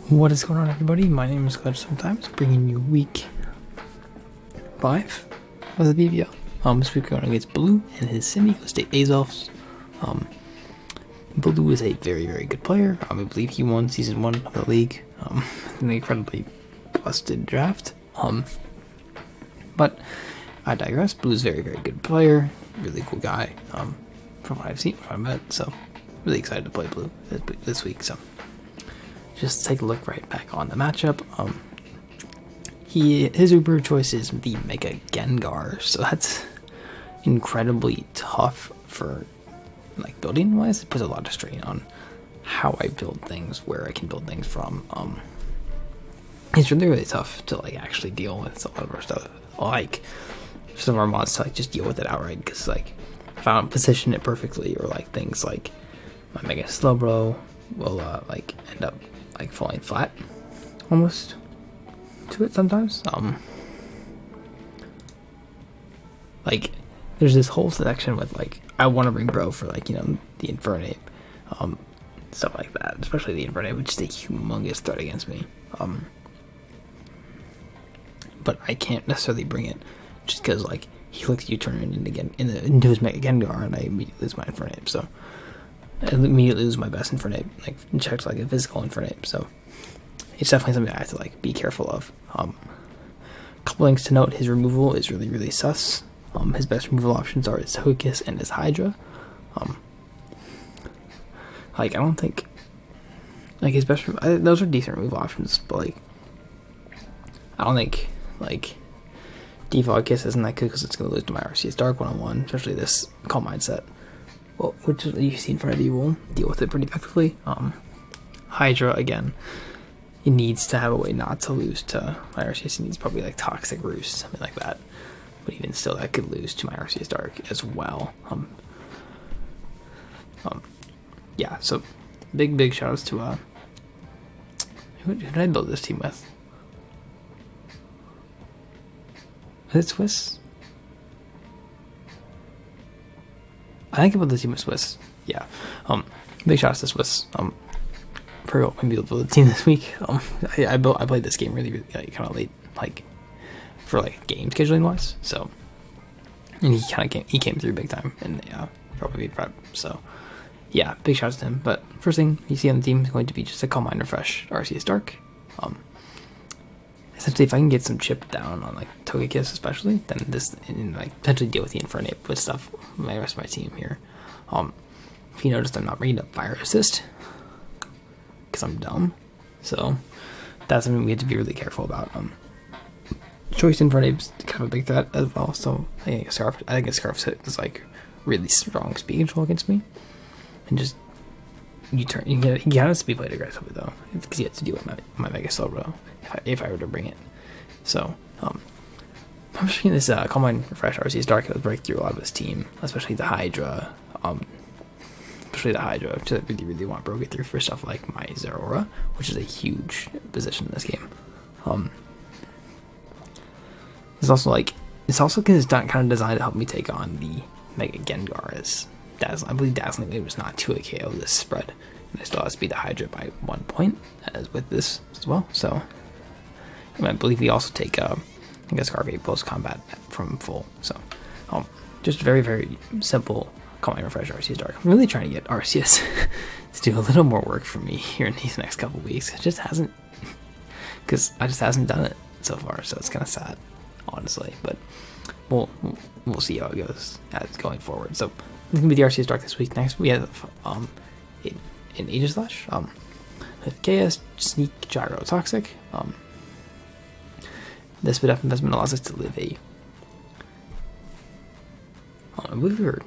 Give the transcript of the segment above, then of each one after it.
What is going on, everybody? My name is clutchsometimes, bringing you week 5 of the BBL. This week we're going against Blue and his San Diego State Azelfs. Blue is a very, very good player. I believe he won Season 1 of the league in an incredibly busted draft. But I digress. Blue is a very, very good player. Really cool guy, from what I've seen, from what I've met. So, really excited to play Blue this week. So, just take a look right back on the matchup. His Uber choice is the Mega Gengar, so that's incredibly tough for like building wise. It puts a lot of strain on how I build things, where I can build things from. It's really, really tough to like actually deal with a lot of our stuff. Like some of our mods to like just deal with it outright, because like if I don't position it perfectly, or like things like my Mega Slowbro will like end up like falling flat almost to it sometimes. Like there's this whole section with like I want to bring Bro for like, you know, the Infernape, stuff like that, especially the Infernape, which is a humongous threat against me. But I can't necessarily bring it just because like he looks U-turn into his Mega Gengar, and I immediately lose my Infernape. So I immediately lose my best Infernape, like checked like a physical Infernape. So it's definitely something I have to like be careful of. Couple things to note: his removal is really, really sus. His best removal options are his Hocus and his Hydra. Like I don't think like his best those are decent removal options, but like I don't think like Default Kiss isn't that good because it's going to lose to my Arceus Dark one-on-one, especially this Calm Mindset. Well, which you see in front of you will deal with it pretty effectively. Hydra, again, it needs to have a way not to lose to my Arceus. It needs probably like Toxic Roost, something like that. But even still, that could lose to my Arceus Dark as well. Yeah, so big shout outs to who did I build this team with? Is it Swiss? I think I built the team with Swiss. Yeah. Big shout outs to Swiss. Pretty well maybe build the team this week. I played this game really like, kind of late, like for like game scheduling wise. So, and he came through big time, and probably prep. So, yeah, big shout outs to him. But first thing you see on the team is going to be just a Calm Mind Refresh Arceus Dark. Essentially, if I can get some chip down on like Togekiss especially, then this and like potentially deal with the Infernape with stuff. My rest of my team here. If you noticed, I'm not bringing up Fire Assist because I'm dumb. So that's something we have to be really careful about. Choice Infernape's kind of a big threat as well. So I think Scarf's hit is like really strong speed control against me, and just you gotta speed play aggressively though, because you have to deal with my Mega Slowbro if I were to bring it. So I'm just getting this Calm Mind Refresh Arceus Dark that would break through a lot of his team, especially the Hydra. To really, really want to break it through for stuff like my Zeraora, which is a huge position in this game. It's also because it's not kind of designed to help me take on the Mega Gengar as Dazzling. I believe Dazzling Wave was not 2 KO this spread, and I still have to beat the Hydra by 1 point as with this as well. So I believe we also take I guess Scarf post combat from full. So just very, very simple Calm Mind Refresh Arceus Dark. I'm really trying to get Arceus to do a little more work for me here in these next couple weeks. It just hasn't, because I just hasn't done it so far. So it's kind of sad, honestly. But we'll see how it goes as going forward. So it's gonna be the Arceus Dark this week. Next we have in Aegislash with KS, Sneak, Gyro, Toxic. This bit of investment allows us to live I believe we were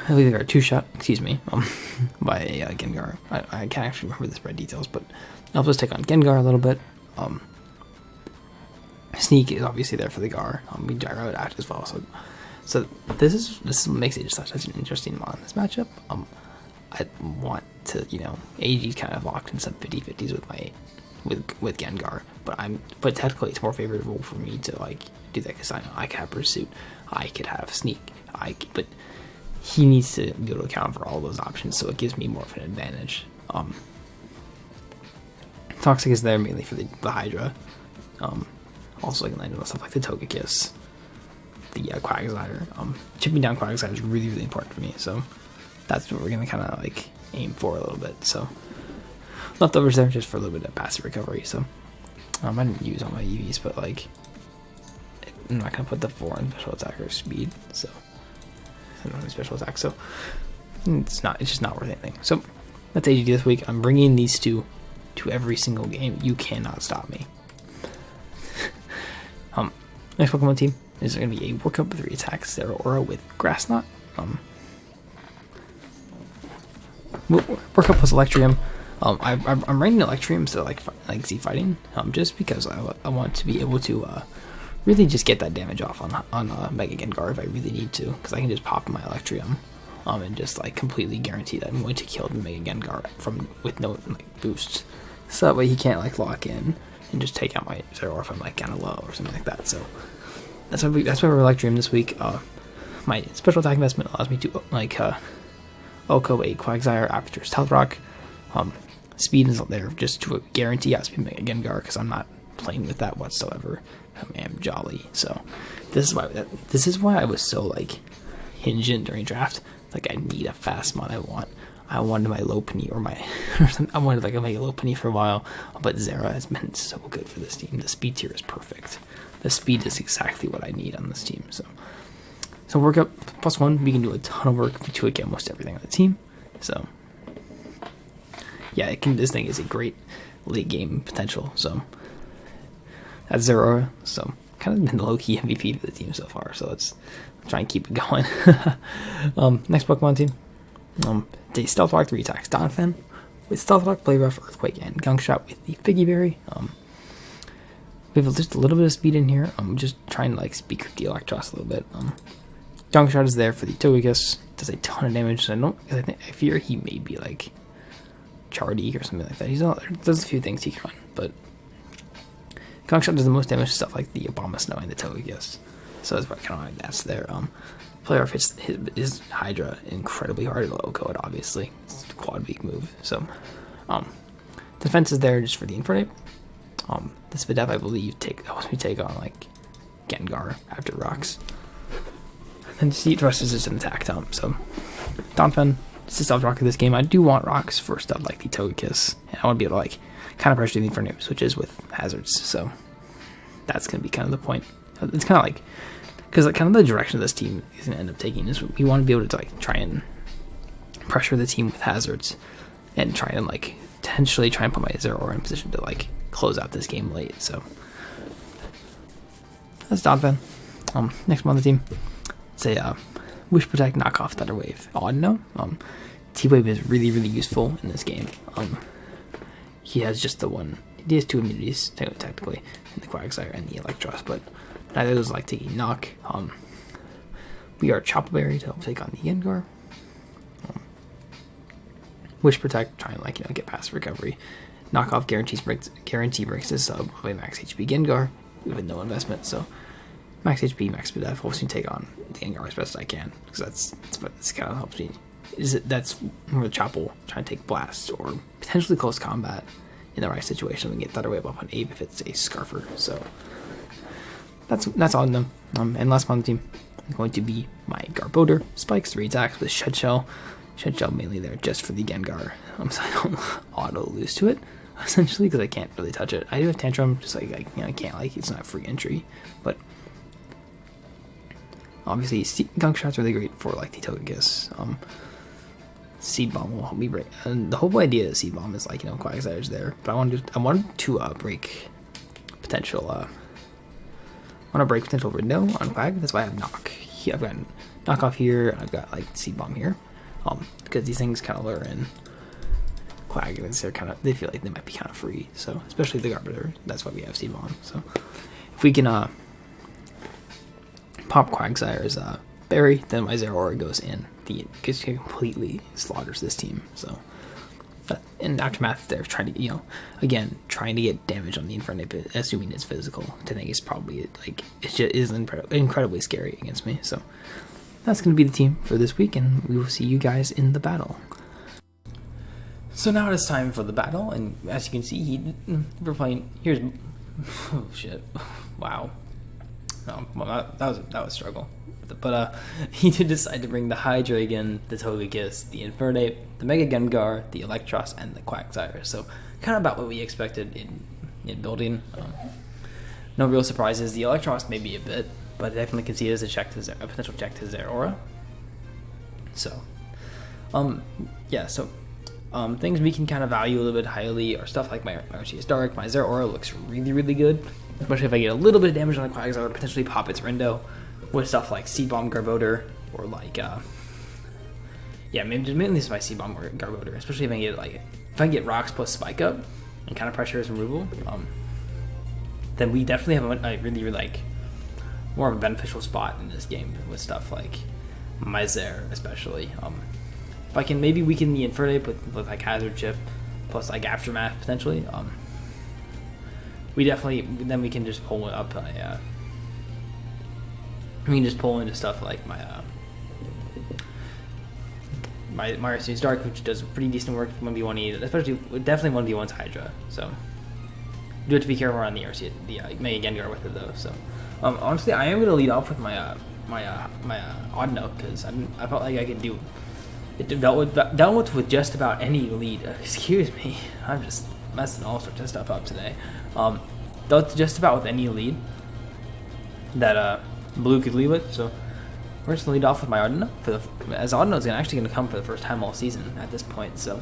2-shot, excuse me, by a Gengar. I can't actually remember the spread details, but it helps us take on Gengar a little bit. Sneak is obviously there for the Gar. We Gyro it out as well. So this makes it just such an interesting mod in this matchup. I want to, AG's kind of locked in some 50-50s with Gengar, but technically it's more favorable for me to like do that because I could have Pursuit, I could have Sneak, but he needs to be able to account for all those options, so it gives me more of an advantage. Toxic is there mainly for the Hydra. Also, I can land on stuff like the Togekiss, the Quagsire. Chipping down Quagsire is really, really important for me, so that's what we're gonna kind of like aim for a little bit. So leftovers there just for a little bit of passive recovery. So I didn't use all my EVs, but like I'm not gonna put the 4 on special attack or speed, so I don't have special attack. So it's just not worth anything. So that's AGD this week. I'm bringing these two to every single game. You cannot stop me. Next Pokemon team is going to be a Workup 3 attacks Zeraora with Grass Knot. Workup plus Electrium. I'm running Electrium so like Z fighting, just because I want to be able to really just get that damage off on Mega Gengar if I really need to, because I can just pop my Electrium and just like completely guarantee that I'm going to kill the Mega Gengar with no like boosts, so that way he can't like lock in and just take out my Zeraora if I'm like kind of low or something like that. So that's why we're Electrium this week. My special attack investment allows me to like Oko a Quagsire after Stealth Rock. Speed is there just to guarantee outspeed Mega Gengar, because I'm not playing with that whatsoever. I am jolly. So this is why I was so like hinged during draft. Like I need a fast mod. I wanted my Lopunny or I wanted like a Mega Lopunny for a while, but Zera has been so good for this team. The speed tier is perfect. The speed is exactly what I need on this team. So Workup +1, we can do a ton of work to get almost everything on the team. So yeah, this thing is a great late game potential. So that's Zeraora. So kind of been the low-key MVP for the team so far. So let's try and keep it going. Next Pokemon team. The Stealth Rock 3 attacks Donphan with Stealth Rock, Play Rough, Earthquake, and Gunk Shot with the Figgy Berry. We have just a little bit of speed in here. I'm just trying to like speak the Electros a little bit. Gunk Shot is there for the Togekiss. Does a ton of damage. So I fear he may be like Chardy or something like that. There's a few things he can run, but Gunk Shot does the most damage to stuff like the Obama Snow and the Togekiss. So that's why kind of like that's there. Player hits his Hydra incredibly hard at low code, obviously. It's a quad weak move. So defense is there just for the Infernape. This Videf, I believe, helps me take on like Gengar after rocks. And Seed Thrust is just an attack dump. So Donphan, this is Stealth Rock of this game. I do want rocks for stuff like the Togekiss, and I want to be able to like kind of pressure the Infernape switches with hazards. So that's gonna be kind of the point. It's kind of like, because like kind of the direction of this team is going to end up taking is we want to be able to like try and pressure the team with hazards and try and like potentially try and put my Zeraora in position to like close out this game late. So that's Donphan. Next one on the team, it's a Wish Protect knockoff Thunder Wave. Audino. T-Wave is really, really useful in this game. He has just he has 2 immunities technically, in the Quagsire and the Electros, but neither of those like taking knock. We are Chopper Berry to help take on the Gengar. Wish Protect, try and like get past recovery. Knockoff guarantee breaks this sub of a max HP Gengar with no investment. So max HP, max speed helps me take on the Gengar as best as I can, because that's kind of helps me. That's where the Chop will try and take blast or potentially close combat in the right situation. We can get Thunder Wave up on Abe if it's a Scarfer. So that's all in them. And last one on the team is going to be my Garbodor. Spikes 3 attacks with Shed Shell. Shed Shell mainly there just for the Gengar, so I don't auto lose to it, essentially, because I can't really touch it. I do have Tantrum, just like I can't, like, it's not free entry, but obviously Gunk Shot's really great for like the Togekiss. Seed Bomb will help me break, and the whole idea of Seed Bomb is like Quagsire's there, but I wanted to break potential. I want to break potential Ridno on Quag. That's why I have Knock. I've got Knock Off here, and I've got like Seed Bomb here. Because these things kind of lure in Quag, and they feel like they might be kind of free. So especially the Garbodor, that's why we have Seed Bomb. So if we can pop Quagsire's Berry, then my Zeraora goes in. It completely slaughters this team. So in Aftermath, they're trying to trying to get damage on the Infernape, assuming it's physical. I think it's probably like it just is incredibly scary against me. So that's going to be the team for this week, and we will see you guys in the battle. So now it is time for the battle, and as you can see, we're playing. Here's, oh shit, wow, well, that was a struggle. But he did decide to bring the Hydreigon, the Togekiss, the Infernape, the Mega Gengar, the Electros, and the Quagsire. So kind of about what we expected in building. No real surprises. The Electros maybe a bit, but I definitely can see it as a potential check to Zeraora. So, yeah. So, things we can kind of value a little bit highly are stuff like my Arashi is Dark. My Zeraora looks really, really good, especially if I get a little bit of damage on the Quagsire, potentially pop its Rindo. With stuff like Seed Bomb Garbodor, or like, yeah, mainly this is my Seed Bomb or Garbodor, especially if I can get Rocks plus Spike Up and kind of pressure as removal, then we definitely have a really, really like more of a beneficial spot in this game with stuff like my Zer, especially. If I can maybe weaken the Infernape with like Hazard Chip plus like Aftermath potentially, we definitely then we can just pull it up. We can just pull into stuff like my Arashi is Dark, which does pretty decent work 1v1, especially definitely 1v1's Hydra. So do have to be careful around the Arashi, the Mega Gengar with it though. So honestly, I am gonna lead off with my Odd Note because I felt like I could do it. Dealt with just about any lead. Excuse me, I'm just messing all sorts of stuff up today. Dealt just about with any lead that Blue could lead with, so we're just gonna lead off with my Audino as Audino's actually gonna come for the first time all season at this point. So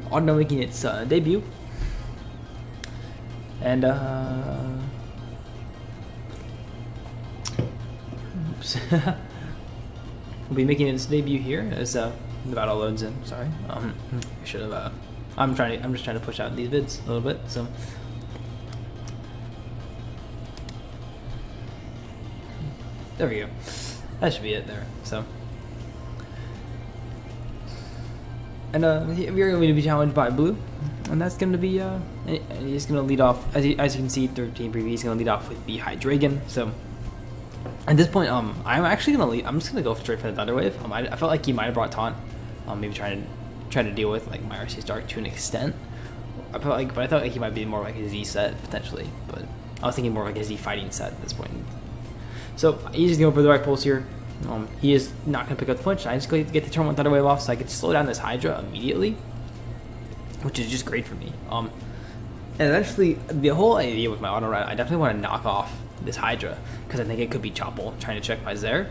Audino making its debut, and oops, we'll be making its debut here as the battle loads in. Sorry, I should have. I'm just trying to push out these vids a little bit. So. There we go. That should be it there. So, and we're going to be challenged by Blue, and that's going to be he's going to lead off as you can see through team preview. He's going to lead off with the Hydreigon. So, at this point, I'm actually going to lead. I'm just going to go straight for the Thunder Wave. I felt like he might have brought Taunt, maybe trying to deal with like my Arashi is Dark to an extent. I thought like he might be more like a Z set potentially, but I was thinking more like a Z fighting set at this point. So he's just going for the right pulse here. He is not going to pick up the flinch. I just get the turn 1 Thunder Wave off so I can slow down this Hydra immediately, which is just great for me. And actually, the whole idea with my auto ride, I definitely want to knock off this Hydra because I think it could be Chopple trying to check my Zer.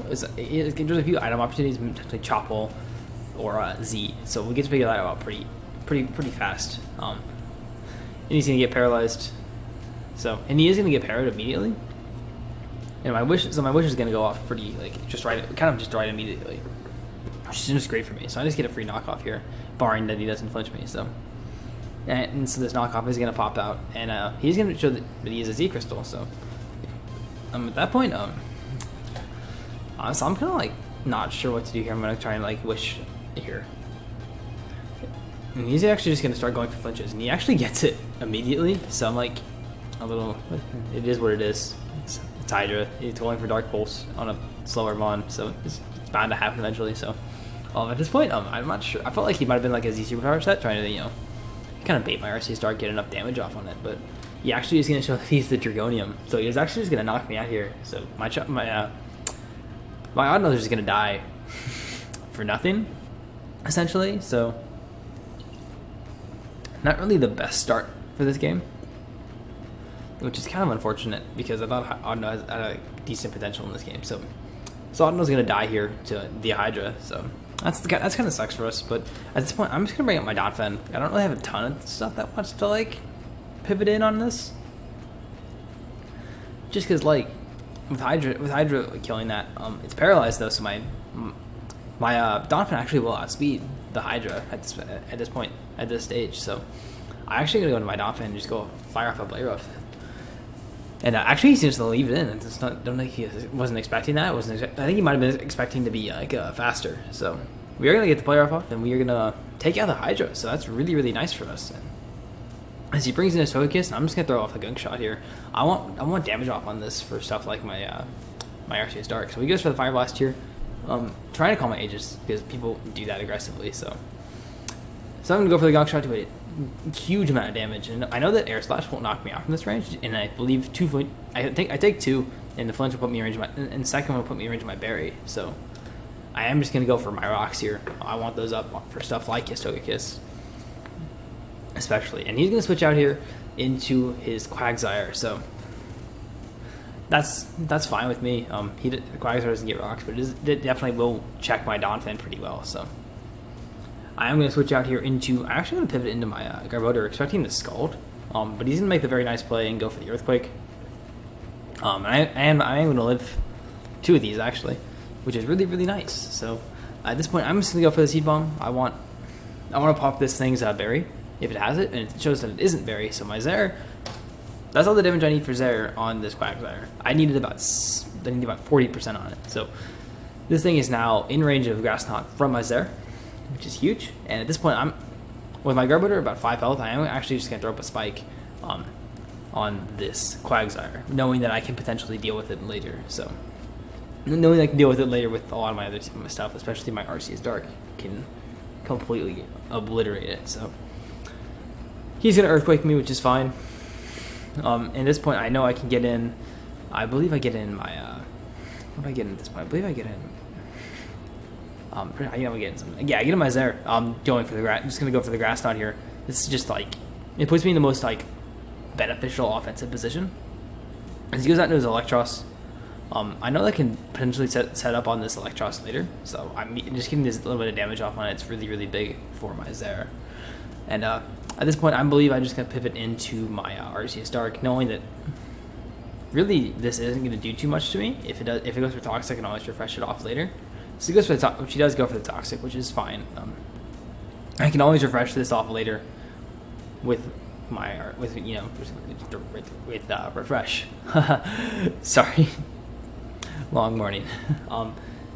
There's a few item opportunities, potentially Chopple or Z. So we get to figure that out pretty fast. And he's going to get paralyzed. So, and he is going to get parried immediately. And my wish is gonna go off pretty just right immediately, which is just great for me. So I just get a free knockoff here, barring that he doesn't flinch me. So, and so this knockoff is gonna pop out, and he's gonna show that he is a Z crystal. So, at that point, so I'm kind of like not sure what to do here. I'm gonna try and wish here. And he's actually just gonna start going for flinches, and he actually gets it immediately. So I'm like a little. It is what it is. It's Hydra. He's going for Dark Pulse on a slower Mon, so it's bound to happen eventually. So, at this point, I'm not sure. I felt like he might have been like a Z superpower set, trying to kind of bait my Arashi Star, get enough damage off on it. But he actually is going to show that he's the Dragonium, so he's actually just going to knock me out here. So my Audino is just going to die for nothing, essentially. So not really the best start for this game, which is kind of unfortunate because I thought Audino had a decent potential in this game. So Audino's gonna die here to the Hydra. So that's kind of sucks for us. But at this point, I'm just gonna bring up my Donphan. I don't really have a ton of stuff that wants to pivot in on this, just because with Hydra killing that, it's paralyzed though. So my Donphan actually will outspeed the Hydra at this point at this stage. So I'm actually gonna go to my Donphan and just go fire off a Blade Rough. And actually, he seems to leave it in. Don't think he wasn't expecting that. I think he might have been expecting to be faster. So we are gonna get the player off, and we are gonna take out the Hydra. So that's really, really nice for us. And as he brings in his Togekiss, I'm just gonna throw off a Gunk Shot here. I want damage off on this for stuff like my Arashi is Dark. So he goes for the Fire Blast here. Trying to call my Aegis because people do that aggressively. So So I'm gonna go for the gong shot to a huge amount of damage, and I know that air slash won't knock me out from this range, and I believe I take 2, and the flinch will put me in range of my, and the second one will put me in range of my berry. So I am just gonna go for my rocks here. I want those up for stuff like his Togekiss, especially, and he's gonna switch out here into his Quagsire. So that's fine with me. The Quagsire doesn't get rocks, but it definitely will check my Donphan pretty well. So I am going to switch out here into, I'm actually going to pivot into my Garbodor, expecting the Scald, but he's going to make the very nice play and go for the Earthquake. And I am going to live 2 of these actually, which is really, really nice. So at this point, I'm just going to go for the Seed Bomb. I want to pop this thing's berry if it has it, and it shows that it isn't berry. So my Zeraora, that's all the damage I need for Zeraora on this Quagsire. I needed about 40% on it. So this thing is now in range of Grass Knot from my Zeraora, which is huge. And at this point, I'm with my Garbodor about 5 health. I am actually just gonna throw up a Spike on this Quagsire, knowing that I can potentially deal with it later. So knowing I can deal with it later with a lot of my other stuff, especially my Arceus Dark, can completely obliterate it. So he's gonna Earthquake me, which is fine. At this point, I know I can get in. I believe I get in my. What do I get in at this point? I believe I get in. I know I'm getting something. Yeah, I get in my Zeraora. I'm going for the grass. I'm just gonna go for the Grass Knot here. This is just like, it puts me in the most like beneficial offensive position. As he goes out into his Electros, I know that can potentially set up on this Electros later. So I'm just getting this little bit of damage off on it. It's really, really big for my Zeraora. And at this point, I believe I'm just gonna pivot into my Arceus Dark, knowing that really this isn't gonna do too much to me. If it goes for Toxic, I can always refresh it off later. So he goes for the which he does go for the Toxic, which is fine. I can always refresh this off later with my with refresh. Sorry, long morning.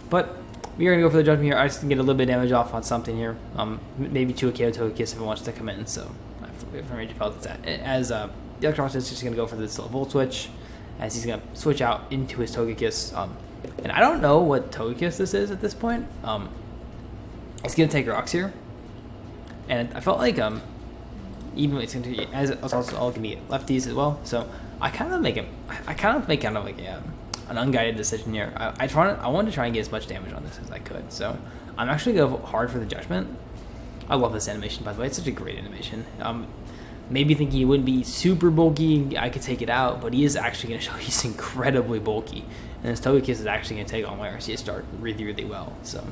But we are gonna go for the Judgment here. I just can get a little bit of damage off on something here. Maybe to a KO Togekiss if it wants to come in. So I have to range of health. As the Electros is just gonna go for this little Volt Switch, as he's gonna switch out into his Togekiss. And I don't know what Togekiss this is at this point. It's gonna take rocks here, and I felt like even it's gonna as it's also all gonna be lefties as well. So I kind of make like an unguided decision here. I wanted to try and get as much damage on this as I could. So I'm actually gonna go hard for the Judgment. I love this animation, by the way. It's such a great animation. Maybe thinking he wouldn't be super bulky, I could take it out, but he is actually going to show he's incredibly bulky. And his Togekiss is actually going to take on my Arceus Dark really, really well. So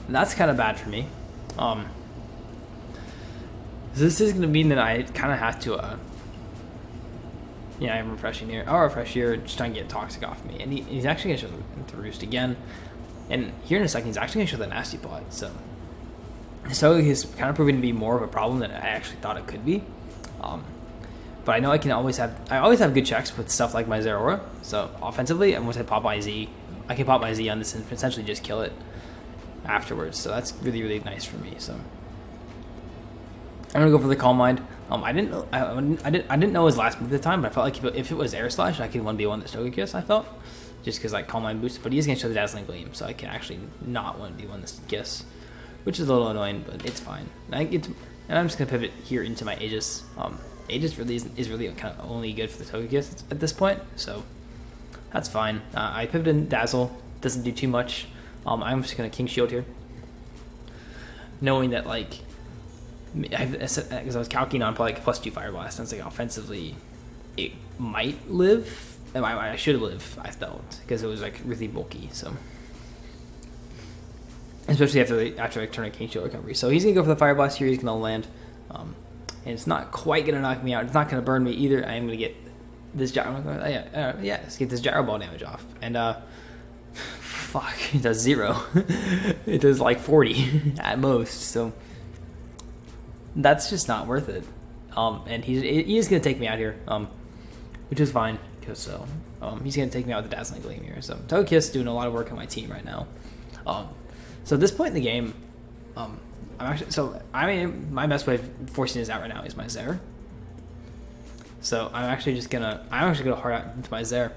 that's kind of bad for me. This is going to mean that I kind of have to, yeah, I'm refreshing here. I'll refresh here, just trying to get Toxic off me. And he's actually going to show the Roost again. And here in a second, he's actually going to show the Nasty Plot. So he's kind of proving to be more of a problem than I actually thought it could be. But I know I always have good checks with stuff like my Zeraora. So offensively, and once I pop my Z, I can pop my Z on this and essentially just kill it afterwards. So that's really, really nice for me. So I'm gonna go for the Calm Mind. I didn't know his last move at the time, but I felt like if it was Air Slash, I could 1v1 this Togekiss. I felt just because like Calm Mind boost, but he's gonna show the Dazzling Gleam, so I can actually not 1v1 this Kiss, which is a little annoying, but it's fine. And I'm just gonna pivot here into my Aegis. Aegis really is really kind of only good for the Togekiss at this point, so that's fine. I pivoted in Dazzle, doesn't do too much. I'm just gonna King Shield here, knowing that like, because I was calculating on like +2 Fire Blast, and it's like offensively, it might live. I should live, I felt, because it was like really bulky. So especially after I turn a King Shield recovery. So he's gonna go for the Fire Blast here. He's gonna land, and it's not quite gonna knock me out. It's not gonna burn me either. I am gonna get this gyro. Let's get this gyro ball damage off. And fuck, it does 0. It does like 40 at most. So that's just not worth it. And he is gonna take me out here, which is fine because he's gonna take me out with the Dazzling Gleam here. So Togekiss doing a lot of work on my team right now. So at this point in the game, my best way of forcing this out right now is my Zeraora. So I'm actually gonna hard out into my Zeraora.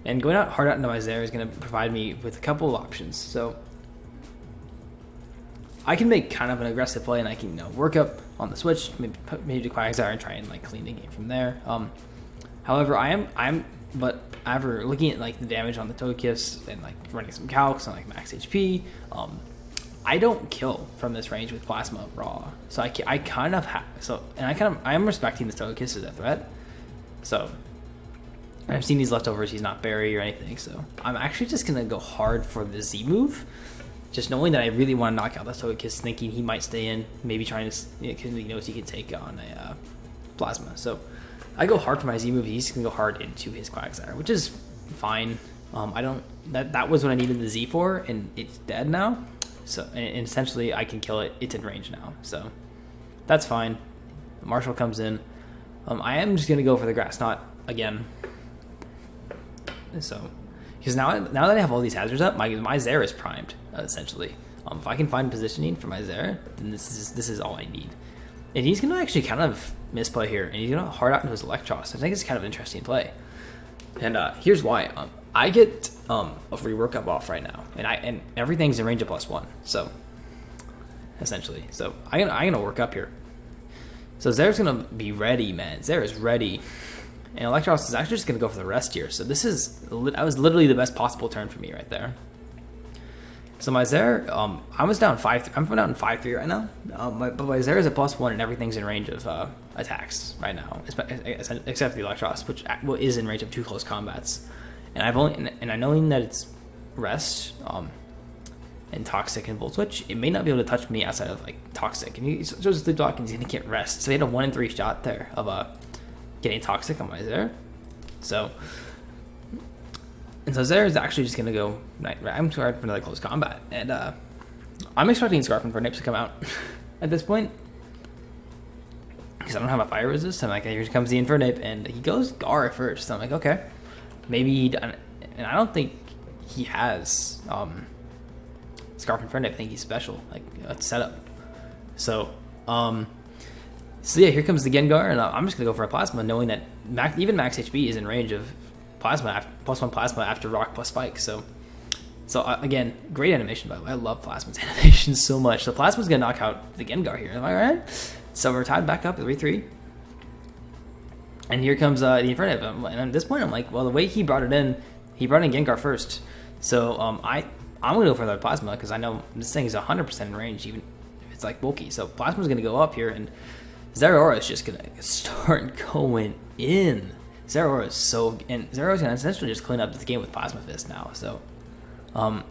And going hard out into my Zeraora is gonna provide me with a couple of options. So I can make kind of an aggressive play, and I can work up on the switch, maybe to Quagsire and try and like clean the game from there. However, but after looking at like the damage on the Togekiss and like running some calcs on like max HP, I don't kill from this range with Plasma Raw. So I kind of have I am respecting this Togekiss as a threat. So I've seen these leftovers. He's not Berry or anything. So I'm actually just gonna go hard for the Z move, just knowing that I really want to knock out this Togekiss, thinking he might stay in, maybe trying to because he knows he can take on a Plasma. So I go hard for my Z move. He's gonna go hard into his Quagsire, which is fine. That was what I needed the Z for, and it's dead now. So and essentially I can kill it. It's in range now, so that's fine. Marshall comes in. I am just gonna go for the Grass Knot again. So because now that I have all these hazards up, my Zera is primed essentially. If I can find positioning for my Zera, then this is all I need. And he's gonna actually kind of misplay here, and he's gonna hard out into his Electros. I think it's kind of an interesting play. And here's why. I get a free workup off right now, and everything's in range of +1. So essentially, so I'm gonna work up here. So Zera's gonna be ready, man. Zera's ready, and Electros is actually just gonna go for the rest here. So that was literally the best possible turn for me right there. So my Zera, I was down 5. I'm down 5-3 right now. But my Zera is a +1, and everything's in range of attacks right now, except the Electros, which is in range of 2 close combats. And I knowing that it's Rest, and Toxic and Volt Switch, it may not be able to touch me outside of like Toxic. And he's just the block, and he's gonna get Rest. So he had a 1 in 3 shot there of getting Toxic on my Zera. So Zera is actually just gonna go. I'm scared for another close combat, and I'm expecting Scarf and Fernape to come out at this point because I don't have a fire resist. I'm like, here comes the Infernape, and he goes Gar first. So I'm like, okay, maybe, and I don't think he has Scarf and Fernape. I think he's special, like a setup. So yeah, here comes the Gengar, and I'm just gonna go for a Plasma, knowing that even max HP is in range of Plasma, +1 Plasma after Rock plus Spike. So again, great animation, by the way. I love Plasma's animation so much. So Plasma's gonna knock out the Gengar here. Am I right? So we're tied back up at 3-3. And here comes the Infernape. And at this point, I'm like, well, the way he brought in Gengar first. So I'm gonna go for the Plasma because I know this thing is 100% in range, even if it's like bulky. So Plasma's gonna go up here, and Zeraora is just gonna start going in. Zeraora is Zeraora's gonna essentially just clean up the game with Plasma Fist now. So, I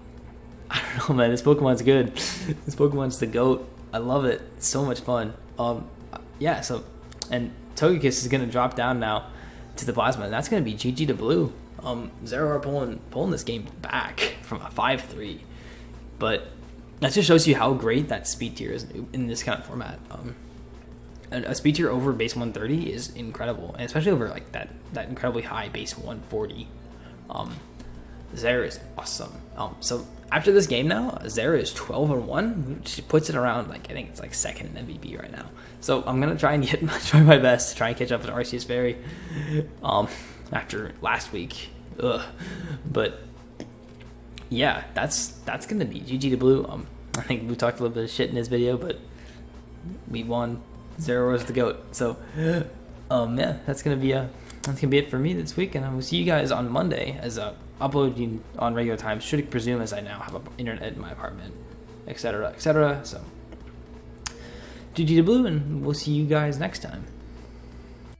don't know, man. This Pokemon's good. This Pokemon's the GOAT. I love it. It's so much fun. Yeah. So, and Togekiss is gonna drop down now to the Plasma, and that's gonna be GG to Blue. Zeraora pulling this game back from a 5-3, but that just shows you how great that speed tier is in this kind of format. A speed tier over base 130 is incredible, and especially over like that incredibly high base 140. Zera is awesome. So after this game now, Zera is 12-1, which puts it around like I think it's like second in MVP right now. So I'm gonna try my best to try and catch up with Arceus Fairy after last week. But yeah, that's gonna be GG to Blue. I think Blue talked a little bit of shit in this video, but we won. Zeraora is the GOAT. So yeah, that's gonna be it for me this week, and I will see you guys on Monday as uploading on regular times. Should presume, as I now have internet in my apartment, etc. etc. So GG to Blue, and we'll see you guys next time.